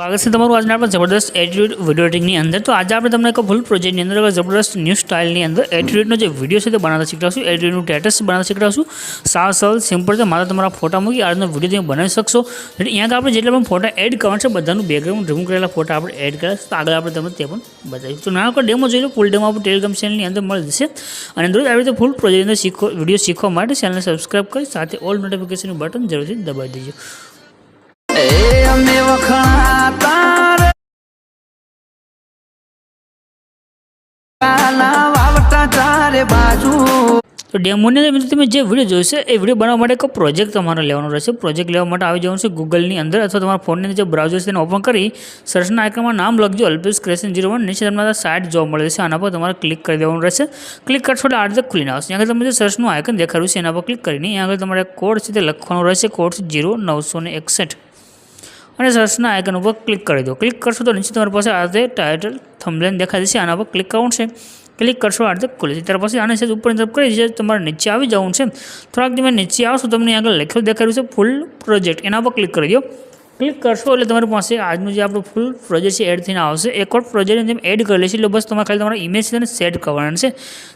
स्वागत है तमारू आज आप जबरदस्त एटीट्यूड वीडियो एडिटिंग अंदर। तो आज आप तमने फूल प्रोजेक्ट अंदर जबरदस्त न्यू स्टाइल अंदर एटीट्यूड जो वीडियो है बनाता शीख रहा हूँ। एटीट्यूड स्टेटस बनाता शीख रहा हूँ। साव सरल सिंपल है मारा तमारा फोटा मूकी आज वीडियो तुम बनावी शकशो। अँ आप जो फोटा एड करवा बधा बैकग्राउंड रिमूव करेला फोटा आप एड करा तो आगे आप बताइए। तो नाना डेमो जो फूल डेमो आप टेलिग्राम चैनल अंदर मिल जैसे अंदर आ रीते फूल प्रोजेक्ट अंदर शीखो वीडियो शीखवा चैनल सब्सक्राइब कर साथ ऑल नोटिफिकेशन बटन जरूर से दबाई दीजिए। तो डेमो ने તમે જે વિડિયો જોઈશે એ વિડિયો બનાવવા માટે એક પ્રોજેક્ટ તમારે લેવાનો રહેશે। પ્રોજેક્ટ લેવા માટે આવી જવાનું છે ગૂગલની અંદર અથવા તમારા ફોનની અંદર જે બ્રાઉઝર છે તેને ઓપન કરી સર્ચના આઇકનમાં નામ લખજો અલ્પેશ ક્રિએશન 01। નીચે તમને સાઇટ જોવા મળે છે આના પર તમારે ક્લિક કરી દેવાનું રહેશે। ક્લિક કરશો એટલે આ રીતે ખુલીને આવશે। અહીંયા તમે જે સર્ચનું આઇકન દેખાડ્યું છે એના પર ક્લિક કરીને અહીંયા આગળ તમારે કોડ છે તે લખવાનો રહેશે। કોડ છે 0961 અને સર્ચના આઇકન ઉપર ક્લિક કરી દો। ક્લિક કરશો તો નીચે તમારી પાસે આ રીતે ટાઇટલ થંબનેલ દેખાય છે આના પર ક્લિક કરવાનું છે। क्लिक करशो आ रीते खुले त्यार पछी आने से ऊपर तरफ करी दीजिए तमारे नीचे आवी जवानुं छे। थोड़ाक तमे नीचे आवशो तमने आगळ लखेलुं देखाड्युं छे फूल प्रोजेक्ट एना पर क्लिक करी दो। क्लिक करशो एटले तमारी पासे आजनुं जे आपणुं फूल प्रोजेक्ट छे एड थईने आवशे। एक वखत प्रोजेक्ट ने एड करी लेशो एटले बस तमारे खाली तमारा इमेज छे ने सेट करवाना छे।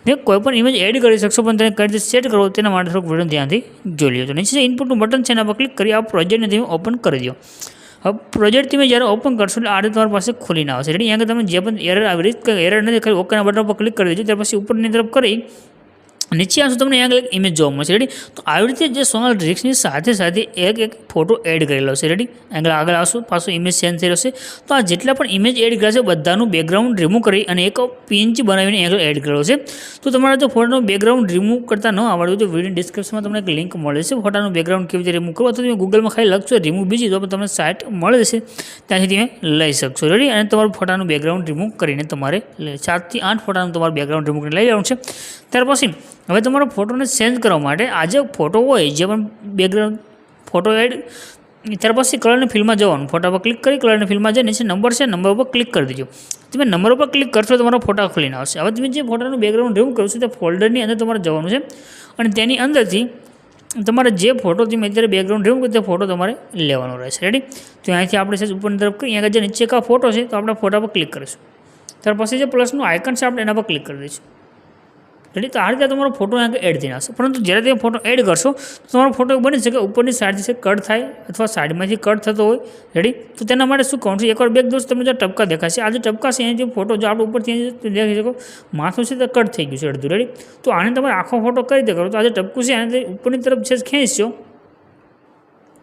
जे कोईपण इमेज एड करी शकशो पण तेने कई रीते सेट करवो तेना माटे थोड़ुं विडियो ध्यानथी जोई लो। तो नीचे इनपुटनुं बटन छे एना पर क्लिक करी आ प्रोजेक्ट ने ओपन करी दो। अब प्रोजेक्ट में जैसे ओपन करशो आ रीते तमारी पासे खुलीने आवशे। रेडी अँ तमे जे पण एरर आवी रीते एरर नहीं खाली ओके बटन पर क्लिक कर दीजिए। त्यार पछी उपरनी तरफ करी नीचे आवशो तमने अँ एक इमेज जोवा मळशे। रेडी तो आ रीते जे सोनल ट्रिक्सनी साथे साथे एक फोटो एड करेलो छे। रेडी आगळ आवशो पाछो इमेज चेन्ज थई जशे। तो आ जेटला पण इमेज एड कर्या छे बधानुं बेकग्राउंड रिमूव करी अने एक पीएनजी बनावीने आगळ एड करेलो छे। तो तमारे जो फोटानुं बेकग्राउंड रिमूव करता न आवडे तो विडियो डिस्क्रिप्शन में तमने एक लिंक मळे छे फोटानुं बेकग्राउंड केवी रीते रिमूव करवुं। तो तमे गूगल में खाली लखशो रिमूव बीजी तो तमने साइट मळे जशे त्यांथी तमे लई शकशो। रेडी अने तमारुं फोटानुं बेकग्राउंड रिमूव करीने तमारे 7 થી 8 फोटानुं तमारुं बेकग्राउंड रिमूव करीने लई जवानुं छे। त्यार पछी हवे तमारो फोटोने चेन्ज करवा माटे आज फोटो होय जे पण बेकग्राउंड फोटो एड त्यार पछी कलरनी फिल्डमां जवानुं। फोटा पर क्लिक करी कलरनी फिल्डमां जई नीचे नंबर छे नंबर पर क्लिक करी दीजो। तमे नंबर पर क्लिक करशो तो तमारा फोटा खुलीने आवशे। हवे तमे जे फोटानुं बेकग्राउंड रिमूव करो छो ते फोल्डरनी अंदर तमारे जवानुं छे अने तेनी अंदरथी तमारे जे फोटो तमे अत्यारे बेकग्राउंड रिमूव कर्यो ते फोटो तमारे लेवानो रहेशे। रेडी तो अहींथी आपणे सेज उपરની तरफ करी अहींया जे नीचे का फोटो छे तो आपणे फोटा पर क्लिक करीशुं। त्यार पछी जे प्लसनुं आइकन छे आपणे एना पर क्लिक करी दईशुं। रेडी तो आ रीते तमारो फोटो अँ एड थी आवशे। परंतु ज्यारे तमे फोटो एड करशो तो तमारो फोटो बनी शके उपरनी साइड से कट थाय अथवा साइडमांथी कट थतो होय। रेडी तो तेना माटे शुं करूं छुं एकवार बेक दोस्त तमने जो टपका देखाशे आ जे टपका छे अहींथी फोटो जो आपणे उपरथी देखाई शको माथुं छे तो कट थई गयुं छे अडधुं। रेडी तो आने तमारे आखो फोटो कई रीते करो तो आ जे टपकું छे आने उपरनी तरफ छे खेंचशो।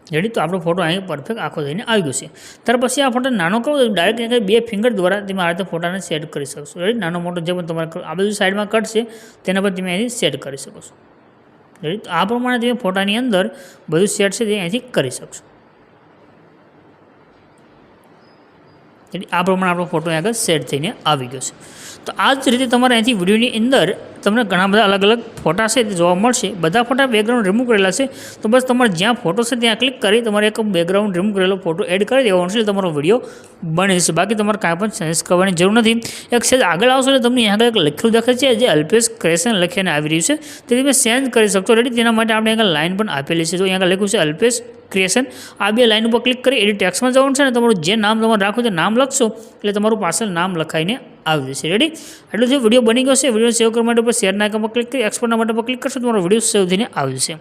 रेडी तो आपणो फोटो अहीं परफेक्ट आखो थईने आई गयो छे। त्यार पछी आ फोटो नानो करो डायरेक्ट अहीं बे फिंगर द्वारा तमे आ रीते फोटाने सेट करी शकशो। रेडी नानो मोटो जे पण तमारे आ बाजू साइडमां कट छे तेना पर तमे अहीं सेट करी शको छो। रेडी तो आ प्रमाणे तमे फोटानी अंदर बधुं सेट छे ते अहींथी करी शकशो। रेडी आ प्रमाणे आपणो फोटो आगळ सेट थईने आवी गयो छे। तो आ ज रीते तमारे अहींथी विडियोनी अंदर तमने घणा बधा अलग अलग फोटा छे ते जोवा मळशे। बधा फोटा बेकग्राउंड रिमूव करेला छे तो बस तमारे ज्यां फोटो छे त्यां क्लिक करी तमारे एक बेकग्राउंड रिमूव करेलो फोटो एड करी देवानो छे। तमारो विडियो बनी जशे। बाकी तमारे कांई पण चेन्ज करवानी जरूर नथी। एक सेज आगळ आवशो એટલે તમને અહીંયા એક લખેલું દેખાય છે જે અલ્પેશ ક્રિએશન લખીને આવી રહ્યું છે તે તમે ચેન્જ કરી શકશો। રેડી તેના માટે આપણે અહીંયા લાઈન પણ આપેલી છે। જો અહીંયા લખ્યું છે અલ્પેશ ક્રિએશન આ બે લાઈન ઉપર ક્લિક કરી એડિટ ટેક્સ્ટમાં જવાનું છે ને તમારું જે નામ તમારે રાખવું છે નામ લખશો એટલે તમારું પાછળ નામ લખાઈને આવી જશે। રેડી એટલું જે વિડીયો બની ગયો છે વિડીયો સેવ કરવા માટે ઉપર શેરના આઇકન પર ક્લિક કરી એક્સપોર્ટના બટન પર ક્લિક કરશો તમારો વિડીયો સેવ થઈને આવી જશે।